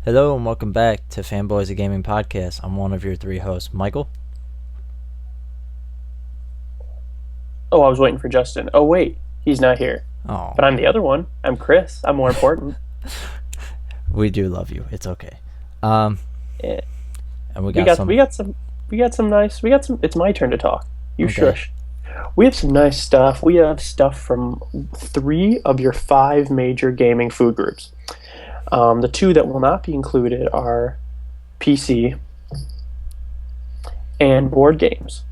Hello and welcome back to Fanboys of Gaming Podcast. I'm one of your three hosts, Michael. Oh, I was waiting for Justin. Oh, wait, he's not here. Oh, But I'm the other one. I'm Chris. I'm more important. we do love you. It's okay. Um, Yeah. and we We got got some. we got some we got some nice we got some it's my turn to talk. You Okay. shush. We have some nice stuff. We have stuff from three of your five major gaming food groups. The two that will not be included are PC and board games.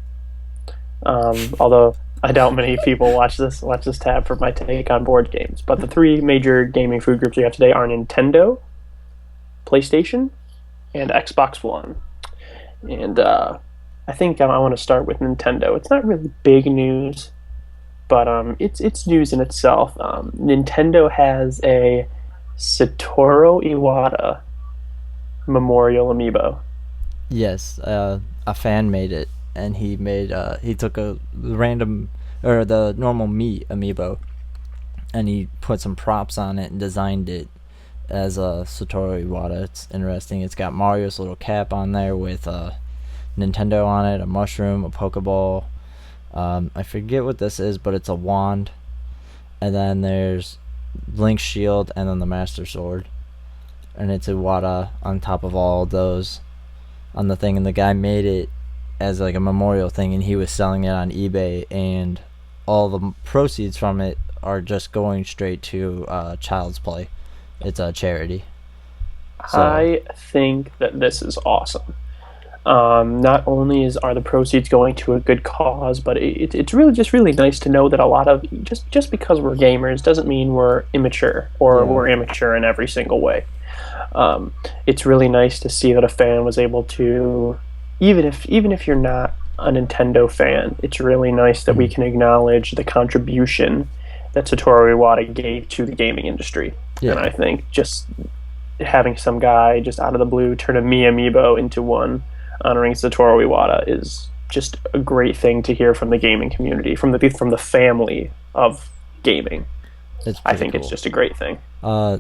Although I doubt many people watch this tab for my take on board games. But the three major gaming food groups we have today are Nintendo, PlayStation, and Xbox One. And I think I want to start with Nintendo. It's not really big news, but it's news in itself. Nintendo has a Satoru Iwata Memorial Amiibo. Yes, a fan made it, and he took a random or the normal meat amiibo, and he put some props on it and designed it as a Satoru Iwata. It's interesting. It's got Mario's little cap on there with Nintendo on it, a mushroom, a Pokeball. I forget what this is, but it's a wand. And then there's Link's shield and then the Master Sword. And it's Iwata on top of all those on the thing. And the guy made it as like a memorial thing, and he was selling it on eBay. And all the proceeds from it are just going straight to Child's Play. It's a charity. So, I think that this is awesome. Not only are the proceeds going to a good cause, but it's really just really nice to know that a lot of just because we're gamers doesn't mean we're immature or yeah. we're immature in every single way. It's really nice to see that a fan was able to, even if you're not a Nintendo fan, it's really nice that we can acknowledge the contribution that Satoru Iwata gave to the gaming industry. And I Yeah. think just having some guy just out of the blue turn a Mi Amiibo into one honoring Satoru Iwata is just a great thing to hear from the gaming community, from the family of gaming. It's I pretty think it's cool. just a great thing.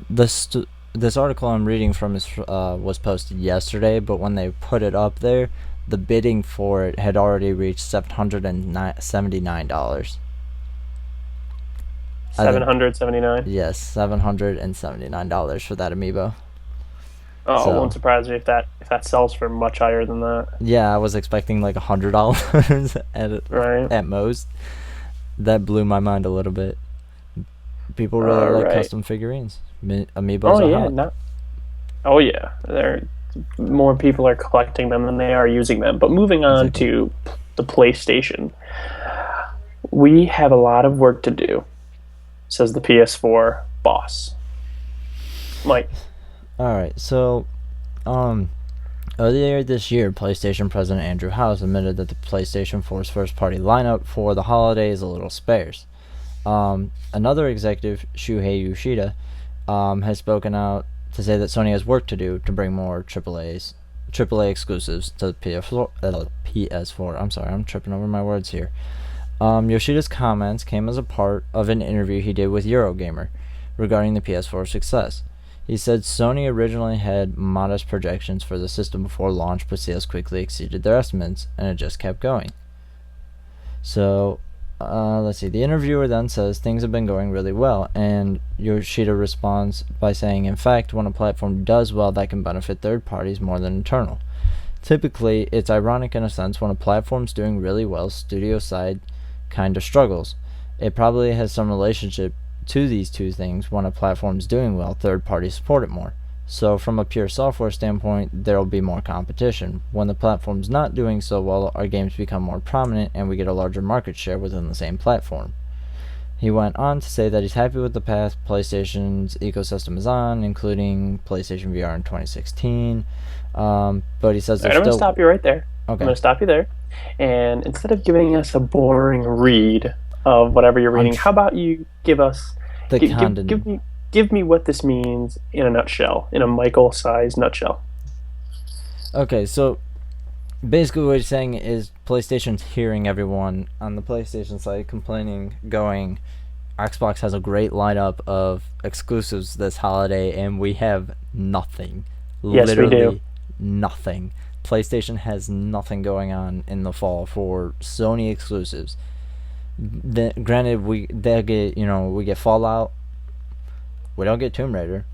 This article I'm reading from was posted yesterday, but when they put it up there, the bidding for it had already reached $779. I Seven think hundred seventy-nine. yes, $779 for that amiibo. Oh, it won't So surprise me if that sells for much higher than that, yeah, I was expecting like $100 right? at most. That blew my mind a little bit. People really All like right. custom figurines. Amiibos Oh are yeah, hot. not. Oh yeah, there. More people are collecting them than they are using them. But moving on Exactly. to the PlayStation, we have a lot of work to do, says the PS4 boss. Mike, All right, so um, earlier this year, PlayStation President Andrew House admitted that the PlayStation 4's first-party lineup for the holiday is a little sparse. Another executive, Shuhei Yoshida, has spoken out to say that Sony has work to do to bring more AAA exclusives to the PS4. I'm sorry, I'm tripping over my words here. Yoshida's comments came as a part of an interview he did with Eurogamer regarding the PS4 success. He said Sony originally had modest projections for the system before launch, but sales quickly exceeded their estimates, and it just kept going. So, let's see. The interviewer then says things have been going really well, and Yoshida responds by saying, in fact, when a platform does well, that can benefit third parties more than internal. Typically, it's ironic in a sense when a platform's doing really well, studio side kind of struggles. It probably has some relationship to these two things. When a platform's doing well, third parties support it more. So from a pure software standpoint, there will be more competition. When the platform's not doing so well, our games become more prominent and we get a larger market share within the same platform. He went on to say that he's happy with the path PlayStation's ecosystem is on, including PlayStation VR in 2016. But he says all right, there's I'm going to still stop you right there. I'm okay. going to stop you there. And instead of giving us a boring read of whatever you're I'm reading, how about you give us the give condon. me what this means in a nutshell, in a Michael-sized nutshell. Okay, so basically what he's saying is PlayStation's hearing everyone on the PlayStation side complaining, going, Xbox has a great lineup of exclusives this holiday, and we have nothing. Yes, we do. Literally nothing. PlayStation has nothing going on in the fall for Sony exclusives. Granted, we get Fallout. We don't get Tomb Raider.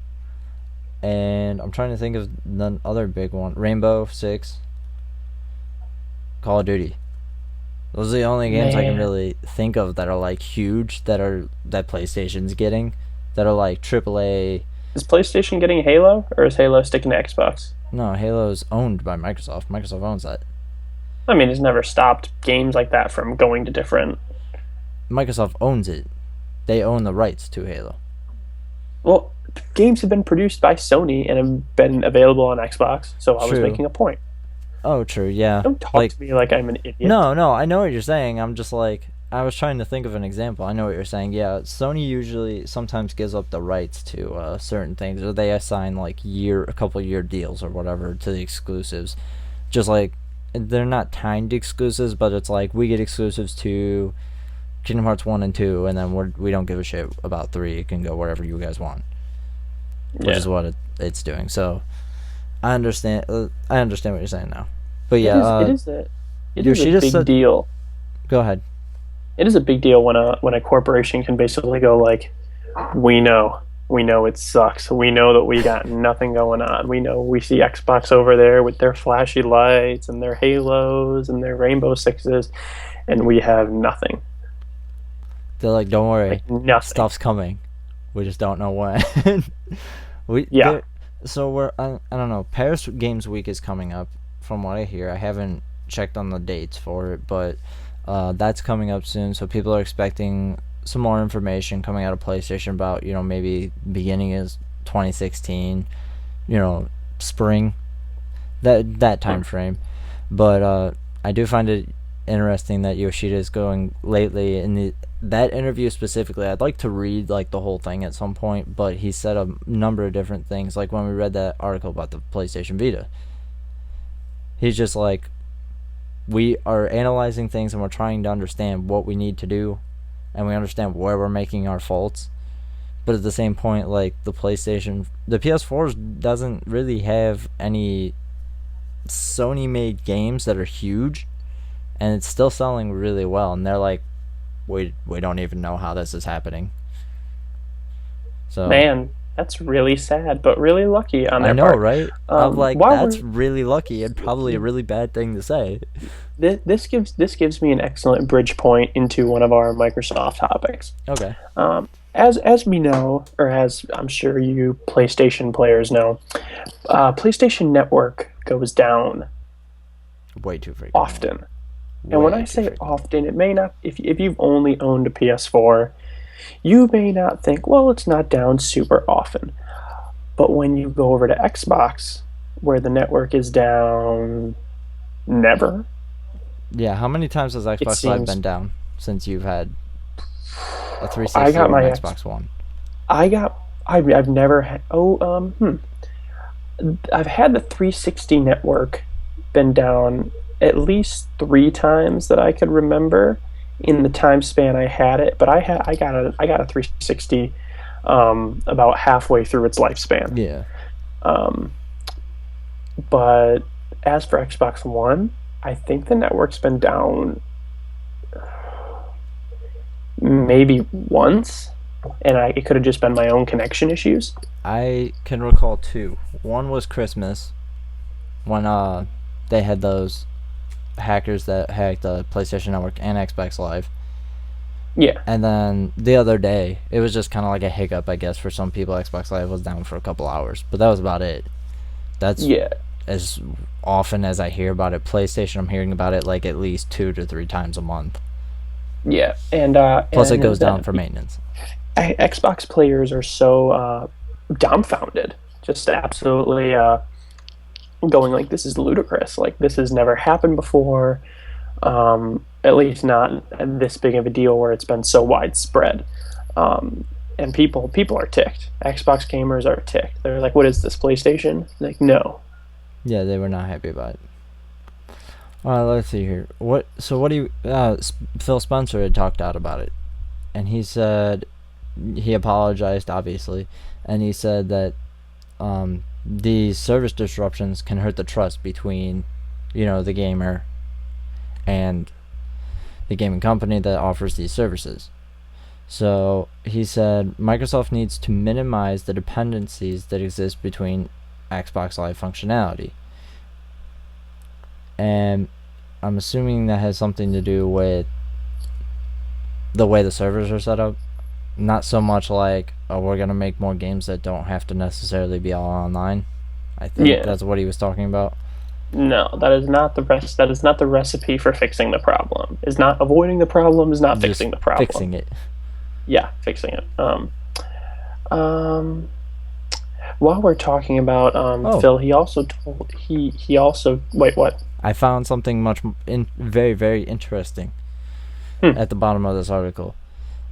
And I'm trying to think of the other big one. Rainbow Six. Call of Duty. Those are the only games I can really think of that are like huge that PlayStation's getting, that are like AAA. Is PlayStation getting Halo, or is Halo sticking to Xbox? No, Halo's owned by Microsoft. Microsoft owns that. I mean, it's never stopped games like that from going to different. Microsoft owns it. They own the rights to Halo. Well, games have been produced by Sony and have been available on Xbox, so I was making a point. Oh, true, yeah. Don't talk to me like I'm an idiot. No, I know what you're saying. I'm just like, I was trying to think of an example. I know what you're saying. Yeah, Sony usually sometimes gives up the rights to certain things, or they assign like a couple year deals or whatever to the exclusives. Just like, they're not timed exclusives, but it's like we get exclusives to Kingdom Hearts 1 and 2, and then we don't give a shit about 3. It can go wherever you guys want. Which is what it's doing. So I understand what you're saying now. But yeah, it is a big deal. Go ahead. It is a big deal when a corporation can basically go like, we know it sucks. We know that we got nothing going on. We see Xbox over there with their flashy lights and their Halos and their Rainbow Sixes, and we have nothing. They're like, don't worry, like nothing. Stuff's coming. We just don't know when. So I don't know. Paris Games Week is coming up. From what I hear, I haven't checked on the dates for it, but that's coming up soon. So people are expecting some more information coming out of PlayStation about, maybe beginning of 2016, spring, that time frame. But I do find it interesting that Yoshida is going lately in that interview specifically. I'd like to read like the whole thing at some point, but he said a number of different things. Like when we read that article about the PlayStation Vita, he's just like, we are analyzing things and we're trying to understand what we need to do, and we understand where we're making our faults. But at the same point, like the PS4 doesn't really have any Sony-made games that are huge, and it's still selling really well. And they're like, we don't even know how this is happening. So man, that's really sad, but really lucky on their part. I know, right? I'm like, that's really lucky and probably a really bad thing to say. This gives me an excellent bridge point into one of our Microsoft topics. Okay. As we know, or as I'm sure you PlayStation players know, PlayStation Network goes down way too frequently. Often. And when I say often, it may not, if you've only owned a PS4, you may not think, well, it's not down super often. But when you go over to Xbox, where the network is down never. Yeah, how many times has Xbox Live been down since you've had a 360 I got my Xbox One? I've never had, I've had the 360 network been down at least 3 times that I could remember in the time span I had it, but I got a 360 about halfway through its lifespan. Yeah. But as for Xbox One, I think the network's been down maybe once, and it could have just been my own connection issues. I can recall 2. One was Christmas, when they had those hackers that hacked the PlayStation Network and Xbox Live. Yeah. And then the other day, it was just kind of like a hiccup, I guess, for some people. Xbox Live was down for a couple hours, but that was about it. That's as often as I hear about it. PlayStation, I'm hearing about it like at least 2 to 3 times a month. Yeah, and plus it goes down for maintenance. Xbox players are so dumbfounded, just absolutely going like, this is ludicrous. Like, this has never happened before. At least not this big of a deal where it's been so widespread. And people are ticked. Xbox gamers are ticked. They're like, what is this, PlayStation? Like, no. Yeah, they were not happy about it. Let's see here. What do you... Phil Spencer had talked out about it. And he said... He apologized, obviously. And he said that these service disruptions can hurt the trust between, the gamer and the gaming company that offers these services. So he said Microsoft needs to minimize the dependencies that exist between Xbox Live functionality. And I'm assuming that has something to do with the way the servers are set up. Not so much like, we're going to make more games that don't have to necessarily be all online. I think that's what he was talking about. No, that is not the recipe for fixing the problem. Is not avoiding the problem, is not fixing the problem. Fixing it. Yeah, fixing it. While we're talking about Phil, he also wait, what? I found something very, very interesting at the bottom of this article.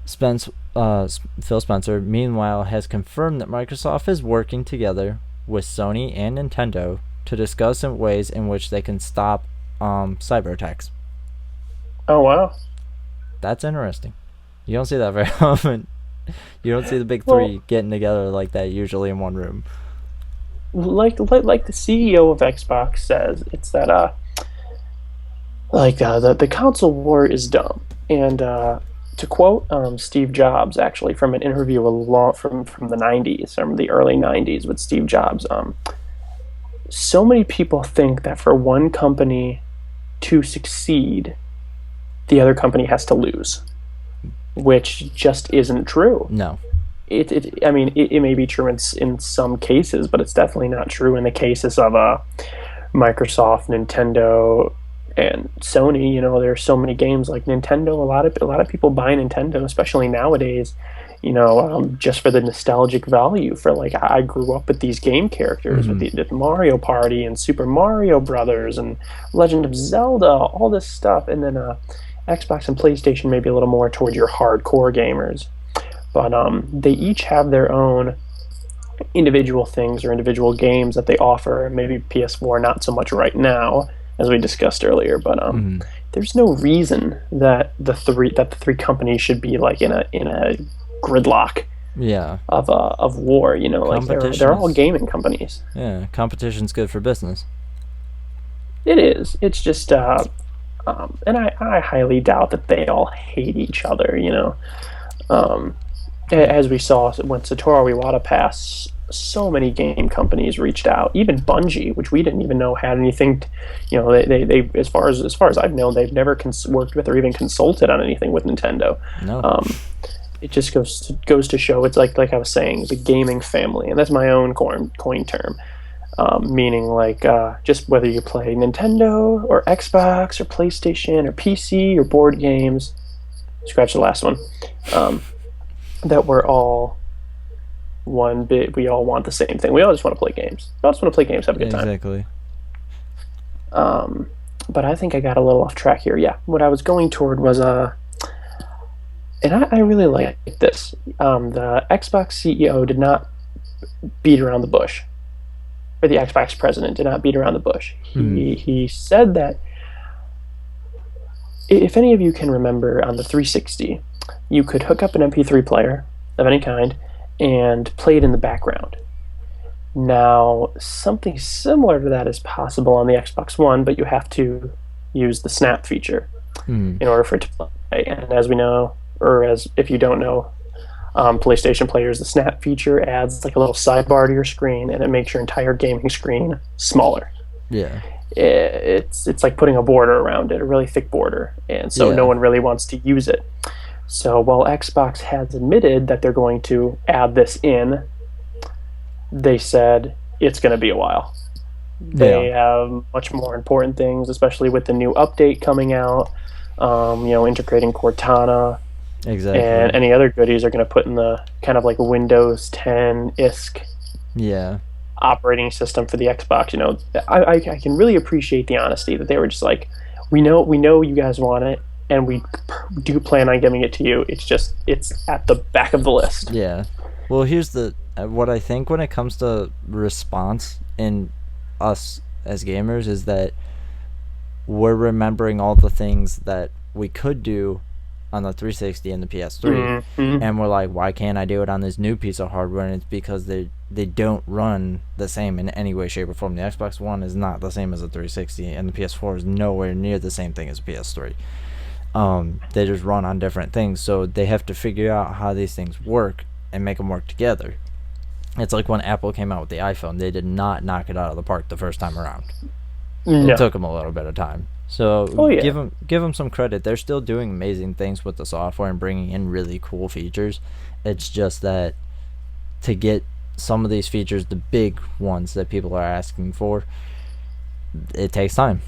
Phil Spencer, meanwhile, has confirmed that Microsoft is working together with Sony and Nintendo to discuss ways in which they can stop cyber attacks. Oh, wow. That's interesting. You don't see that very often. You don't see the big three getting together like that usually in one room. Like the CEO of Xbox says, it's that the console war is dumb. And to quote Steve Jobs, actually, from an interview from the 90s, from the early 90s with Steve Jobs, so many people think that for one company to succeed, the other company has to lose, which just isn't true. No. It may be true in some cases, but it's definitely not true in the cases of Microsoft, Nintendo, and Sony. There are so many games like Nintendo. A lot of people buy Nintendo, especially nowadays. Just for the nostalgic value. For I grew up with these game characters, with the Mario Party and Super Mario Brothers and Legend of Zelda, all this stuff, and then Xbox and PlayStation maybe a little more towards your hardcore gamers. But they each have their own individual things or individual games that they offer. Maybe PS4 not so much right now, as we discussed earlier. But there's no reason that the three companies should be in a gridlock. Yeah. Of war. They're all gaming companies. Yeah, competition's good for business. It is. It's just and I highly doubt that they all hate each other. As we saw when Satoru Iwata passed, so many game companies reached out. Even Bungie, which we didn't even know had anything. They as far as I've known, they've never worked with or even consulted on anything with Nintendo. No. It just goes to show. It's like I was saying, the gaming family, and that's my own coin term, meaning just whether you play Nintendo or Xbox or PlayStation or PC or board games. Scratch the last one. That we're all one bit. We all want the same thing. We all just want to play games. We all just want to play games, have a good time. Exactly. But I think I got a little off track here. Yeah, what I was going toward was and I really like this. The Xbox CEO did not beat around the bush, or the Xbox president did not beat around the bush. He said that if any of you can remember, on the 360, you could hook up an MP3 player of any kind and play it in the background. Now, something similar to that is possible on the Xbox One, but you have to use the snap feature in order for it to play. And as we know, or as if you don't know, PlayStation players, the snap feature adds a little sidebar to your screen, and it makes your entire gaming screen smaller. Yeah. It's like putting a border around it, a really thick border, and so no one really wants to use it. So while Xbox has admitted that they're going to add this in, they said it's going to be a while. They have much more important things, especially with the new update coming out, integrating Cortana. Exactly. And any other goodies are going to put in the kind of Windows 10 ISK operating system for the Xbox. I can really appreciate the honesty that they were just we know you guys want it, and we do plan on giving it to you. It's at the back of the list. Yeah. Well, here's what I think when it comes to response in us as gamers is that we're remembering all the things that we could do on the 360 and the PS3, Mm-hmm. and we're like, why can't I do it on this new piece of hardware? And it's because they don't run the same in any way, shape, or form. The Xbox One is not the same as the 360, and the PS4 is nowhere near the same thing as PS3. They just run on different things, so they have to figure out how these things work and make them work together. It's like when Apple came out with the iPhone, they did not knock it out of the park the first time around. No. It took them a little bit of time. So give them some credit. They're still doing amazing things with the software and bringing in really cool features. It's just that to get some of these features, the big ones that people are asking for, it takes time.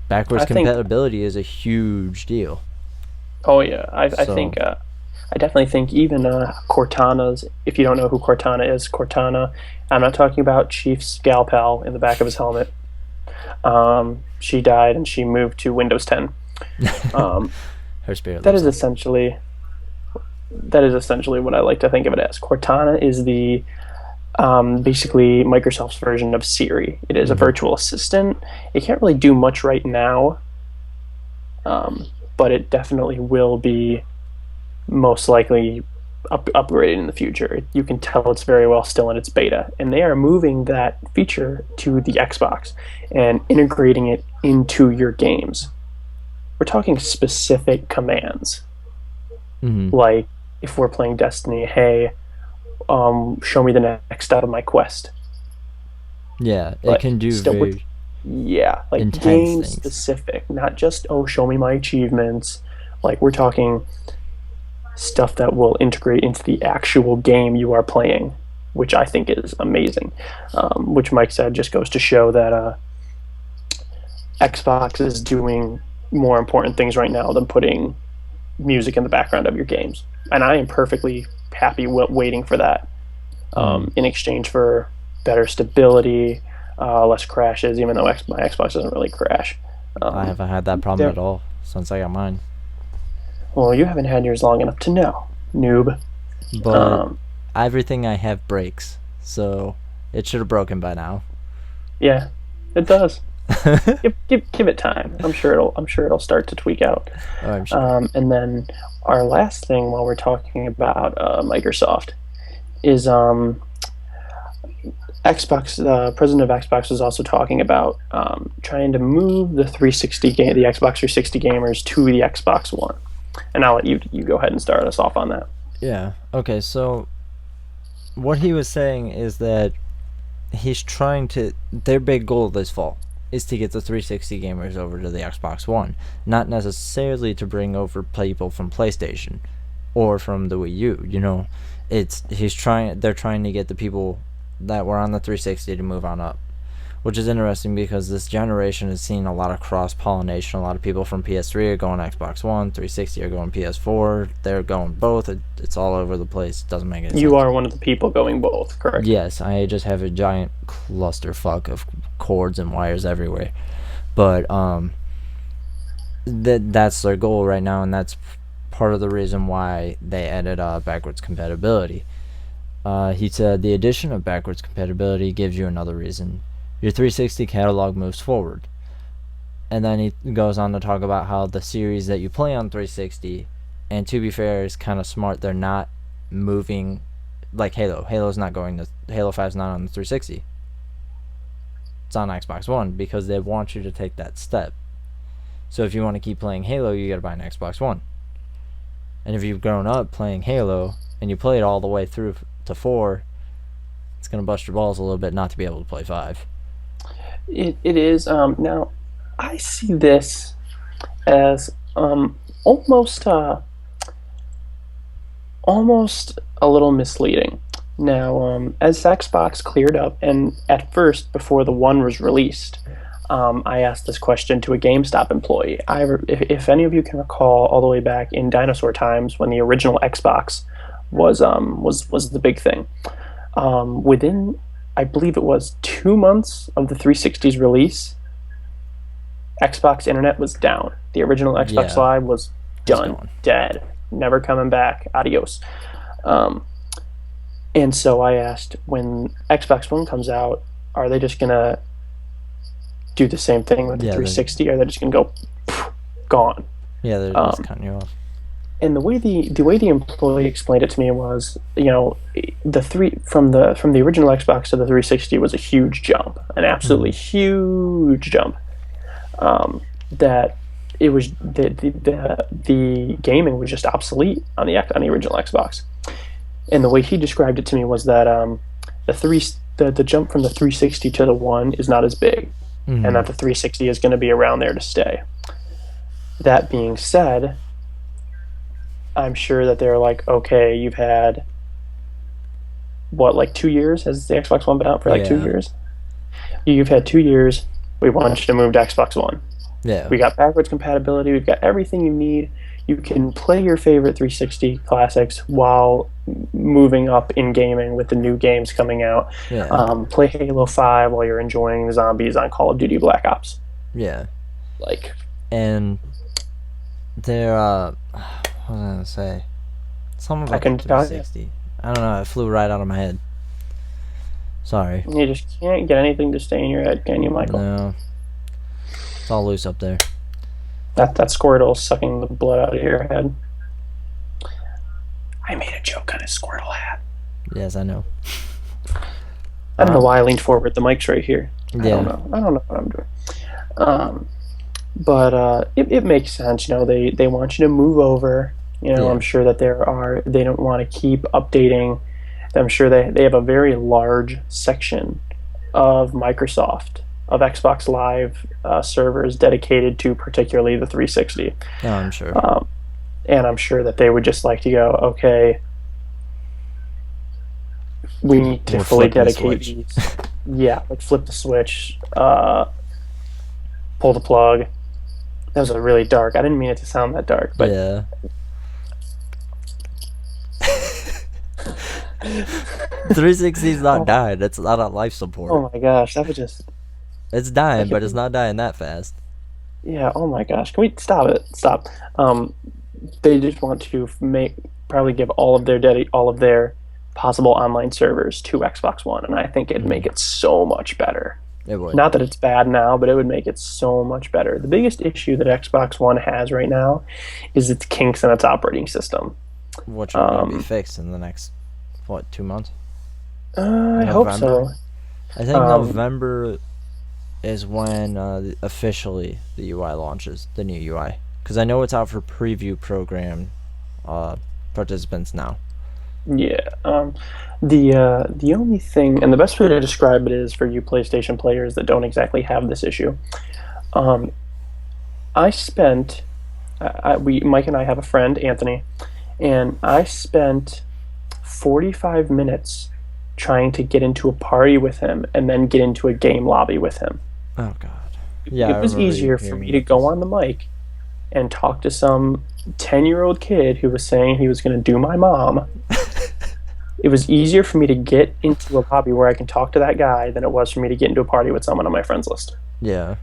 Backwards compatibility is a huge deal. Oh yeah, I think I definitely think even Cortana's. If you don't know who Cortana is, Cortana. I'm not talking about Chief's gal pal in the back of his helmet. She died and she moved to Windows 10. Her spirit. That is essentially what I like to think of it as. Cortana is the basically Microsoft's version of Siri. It is a virtual assistant. It can't really do much right now, but it definitely will be most likely upgraded in the future. You can tell it's very well still in its beta, and they are moving that feature to the Xbox and integrating it into your games. We're talking specific commands, like if we're playing Destiny, hey, show me the next step of my quest. Yeah, it can do very like game specific, not just show me my achievements. Like we're talking stuff that will integrate into the actual game you are playing, which I think is amazing. Which Mike said just goes to show that Xbox is doing more important things right now than putting music in the background of your games, and I am perfectly happy waiting for that. In exchange for better stability, less crashes, even though my Xbox doesn't really crash. I haven't had that problem at all since I got mine. Well, you haven't had yours long enough to know, noob. But everything I have breaks, so it should have broken by now. Yeah, it does. give it time. I'm sure it'll start to tweak out. Oh, I'm sure. And then our last thing while we're talking about Microsoft is Xbox. President of Xbox was also talking about trying to move the 360 game, the Xbox 360 gamers to the Xbox One. And I'll let you go ahead and start us off on that. Yeah. Okay. So what he was saying is that he's trying to. Their big goal this fall is to get the 360 gamers over to the Xbox One, not necessarily to bring over people from PlayStation or from the Wii U. You know, they're trying to get the people that were on the 360 to move on up, which is interesting because this generation has seen a lot of cross-pollination. A lot of people from PS3 are going Xbox One, 360 are going PS4. They're going both. It's all over the place. It doesn't make any sense. You are one of the people going both, correct? Yes, I just have a giant clusterfuck of cords and wires everywhere. But that's their goal right now, and that's part of the reason why they added backwards compatibility. He said the addition of backwards compatibility gives you another reason. Your 360 catalog moves forward. And then he goes on to talk about how the series that you play on 360, and to be fair, is kind of smart. They're not moving like Halo. Halo 5's not on the 360. It's on Xbox One because they want you to take that step. So if you want to keep playing Halo, you gotta buy an Xbox One. And if you've grown up playing Halo and you play it all the way through to 4, it's gonna bust your balls a little bit not to be able to play 5. It is. Now, I see this as almost a little misleading. Now, as Xbox cleared up, and at first, before the One was released, I asked this question to a GameStop employee. If any of you can recall, all the way back in dinosaur times when the original Xbox was the big thing. Within, I believe it was 2 months of the 360's release, Xbox Internet was down. The original Xbox Live was done, dead, never coming back, adios. And so I asked, when Xbox One comes out, are they just going to do the same thing with the 360? Or are they just going to go, gone? Yeah, they're just cutting you off. And the way the employee explained it to me was, the three from the original Xbox to the 360 was a huge jump, an absolutely huge jump. That it was the gaming was just obsolete on the original Xbox. And the way he described it to me was that the jump from the 360 to the One is not as big, and that the 360 is going to be around there to stay. That being said, I'm sure that they're like, okay, you've had what, like 2 years? Has the Xbox One been out for like 2 years? You've had 2 years. We want you to move to Xbox One. Yeah. We got backwards compatibility. We've got everything you need. You can play your favorite 360 classics while moving up in gaming with the new games coming out. Yeah. Play Halo 5 while you're enjoying the zombies on Call of Duty Black Ops. Yeah. Like, and they're what was I gonna say? Something about can the 360. I don't know. It flew right out of my head. Sorry. You just can't get anything to stay in your head, can you, Michael? No. It's all loose up there. That Squirtle sucking the blood out of your head. I made a joke on his Squirtle hat. Yes, I know. I don't know why I leaned forward. The mic's right here. Yeah. I don't know what I'm doing. But it makes sense. They want you to move over. Yeah. I'm sure that they don't want to keep updating. I'm sure they have a very large section of Microsoft, of Xbox Live servers dedicated to particularly the 360. Yeah, I'm sure. And I'm sure that they would just like to go, okay, we need to fully dedicate these. Yeah, like flip the switch, pull the plug. That was really dark. I didn't mean it to sound that dark, but yeah. 360's not dying. It's not on life support. Oh my gosh, that was just... It's dying, but it's not dying that fast. Yeah, oh my gosh. Can we stop it? Stop. They just want to probably give all of their possible online servers to Xbox One, and I think it'd make it so much better. It would. Not that it's bad now, but it would make it so much better. The biggest issue that Xbox One has right now is its kinks in its operating system. Which will be fixed in the next, 2 months? I hope so. I think November is when officially the UI launches, the new UI. Because I know it's out for preview program participants now. Yeah. The only thing, and the best way to describe it is for you PlayStation players that don't exactly have this issue. Mike and I have a friend, Anthony, and I spent 45 minutes trying to get into a party with him and then get into a game lobby with him. Oh God. Yeah. It was easier for me to go on the mic and talk to some 10-year-old kid who was saying he was going to do my mom. It was easier for me to get into a lobby where I can talk to that guy than it was for me to get into a party with someone on my friends list. Yeah.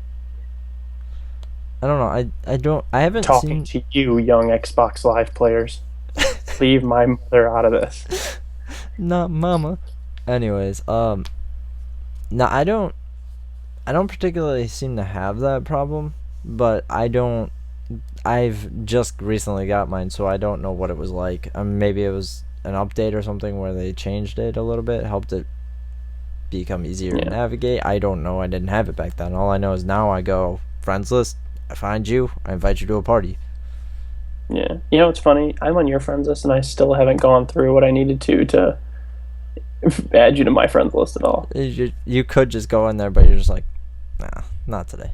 I don't know. I haven't talking to you, young Xbox Live players. Leave my mother out of this. Not mama. Anyways, no, I don't particularly seem to have that problem, but I've just recently got mine, so I don't know what it was like. Maybe it was an update or something where they changed it a little bit, helped it become easier to navigate. I don't know. I didn't have it back then. All I know is now I go friends list, I find you, I invite you to a party. Yeah. It's funny. I'm on your friends list, and I still haven't gone through what I needed to add you to my friends list at all. You could just go in there, but you're just like, nah, not today.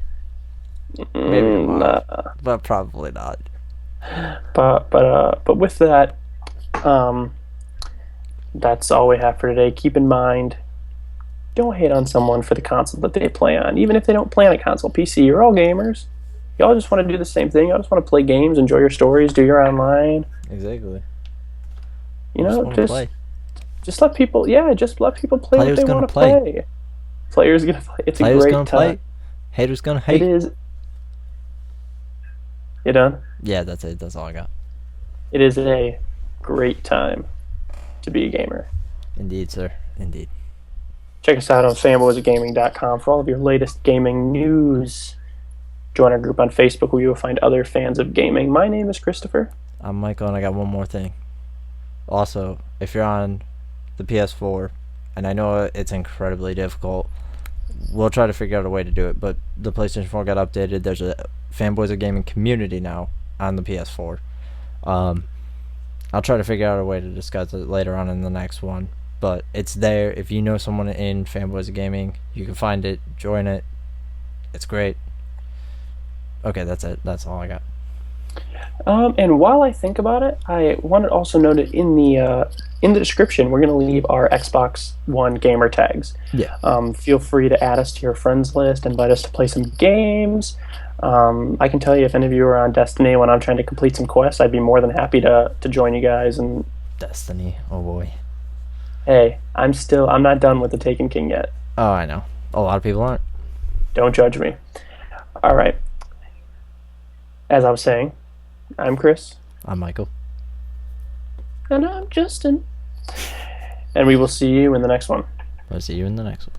Maybe tomorrow, but probably not. But with that, that's all we have for today. Keep in mind, don't hate on someone for the console that they play on. Even if they don't play on a console, PC, you're all gamers. Y'all just want to do the same thing. Y'all just want to play games, enjoy your stories, do your online. Exactly. Just let people. Yeah, just let people play what they want to play. Players gonna play. It's a great time. Play. Haters gonna hate. It is. You done? Yeah, that's it. That's all I got. It is a great time to be a gamer. Indeed, sir. Indeed. Check us out on fanboysofgaming.com for all of your latest gaming news. Join our group on Facebook where you will find other fans of gaming. My name is Christopher. I'm Michael, and I got one more thing. Also, if you're on the PS4, and I know it's incredibly difficult, we'll try to figure out a way to do it, but the PlayStation 4 got updated. There's a Fanboys of Gaming community now on the PS4. I'll try to figure out a way to discuss it later on in the next one, but it's there. If you know someone in Fanboys of Gaming, you can find it, join it. It's great. Okay, that's it. That's all I got. And while I think about it, I wanted to also note it in the description. We're going to leave our Xbox One gamer tags. Yeah. Feel free to add us to your friends list, invite us to play some games. I can tell you if any of you are on Destiny when I'm trying to complete some quests, I'd be more than happy to join you guys. And Destiny, oh boy. hey, I'm not done with the Taken King yet. Oh, I know. A lot of people aren't. Don't judge me. All right. As I was saying, I'm Chris. I'm Michael. And I'm Justin. And we will see you in the next one. I'll see you in the next one.